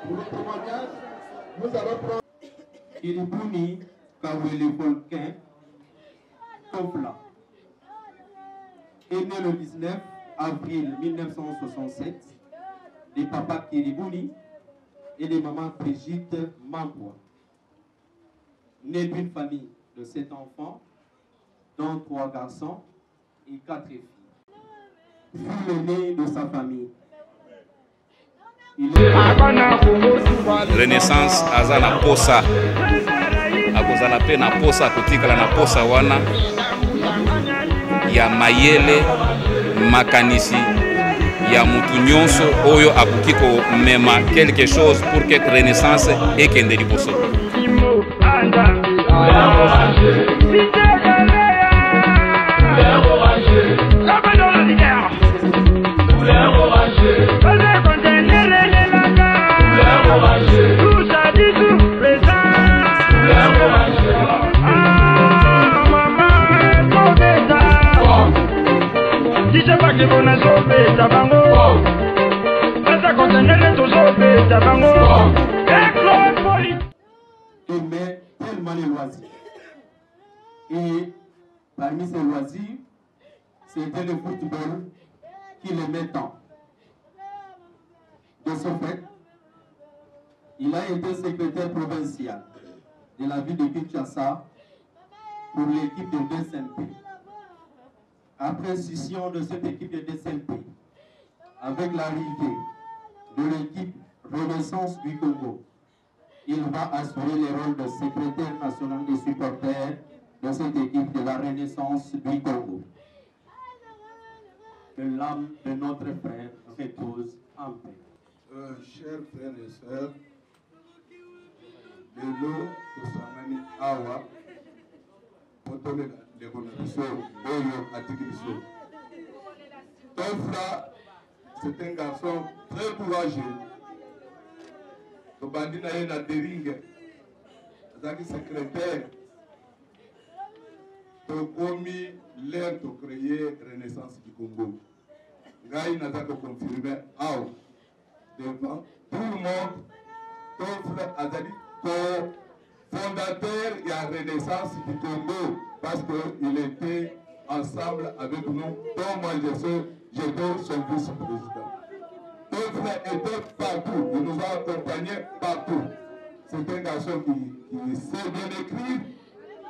Pour le témoignage, nous allons prendre Kiribuni Kawele Volquin Topla. Est né le 19 avril 1967 de papa Kiribuni et de maman Brigitte Mamboua. Né d'une famille de 7 enfants, dont 3 garçons et 4 filles. Fut l'aîné de sa famille. Renaissance azana posa akozala pe na posa kotikala na posa wana ya mayele makanisi ya mutu nyonso oyo akoki komema quelque chose pour que Renaissance ekende liboso. Il met tellement les loisirs. Et parmi ces loisirs, c'était le football qui le met tant. De ce fait, il a été secrétaire provincial de la ville de Kinshasa pour l'équipe de DSMP. Après scission de cette équipe de DSMP, avec l'arrivée de l'équipe Renaissance du Congo, il va assurer le rôle de secrétaire national des supporters de cette équipe de la Renaissance du Congo. Que l'âme de notre frère repose en paix. Chers frères et sœurs, de l'eau de Sanani Awa, Potole de Bonabiso, Oyo Atikibiso. Tofla, c'est un garçon très courageux. Bandina Yena Dering, Zaki secrétaire, Tokomi l'air de créer Renaissance du Congo. Gaï n'a pas confirmé, devant tout le monde, Tofla Azali, fondateur de la Renaissance du Congo, parce qu'il était ensemble avec nous, dont moi j'étais son vice-président. Tofla était partout, il nous a accompagnés partout. C'est un garçon qui sait bien écrire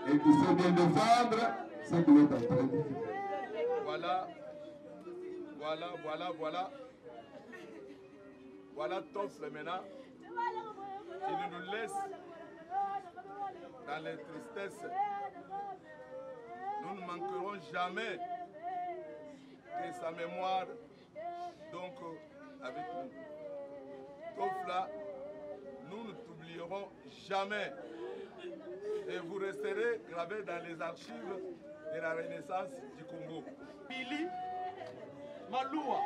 et qui sait bien défendre ce qu'il est en train de faire. Voilà. Voilà Tofle maintenant. Il nous laisse dans les tristesses. Nous ne manquerons jamais de sa mémoire donc avec nous. Tofla, nous ne t'oublierons jamais et vous resterez gravés dans les archives de la Renaissance du Congo. Billy Maloua.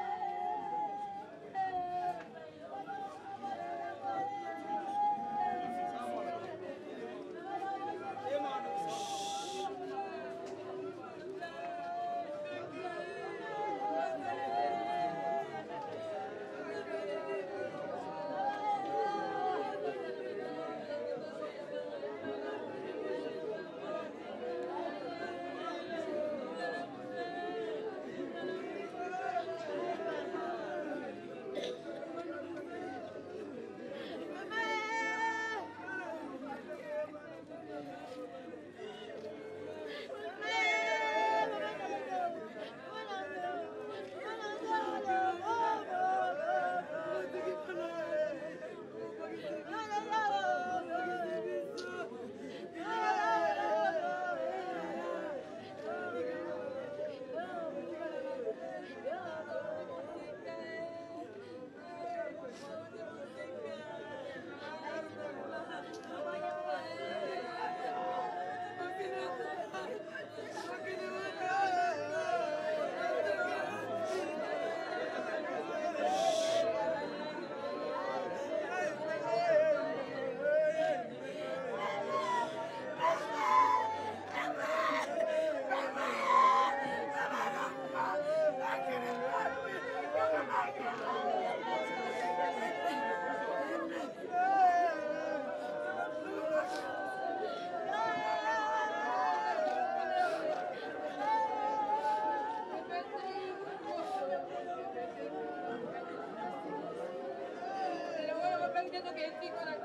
Que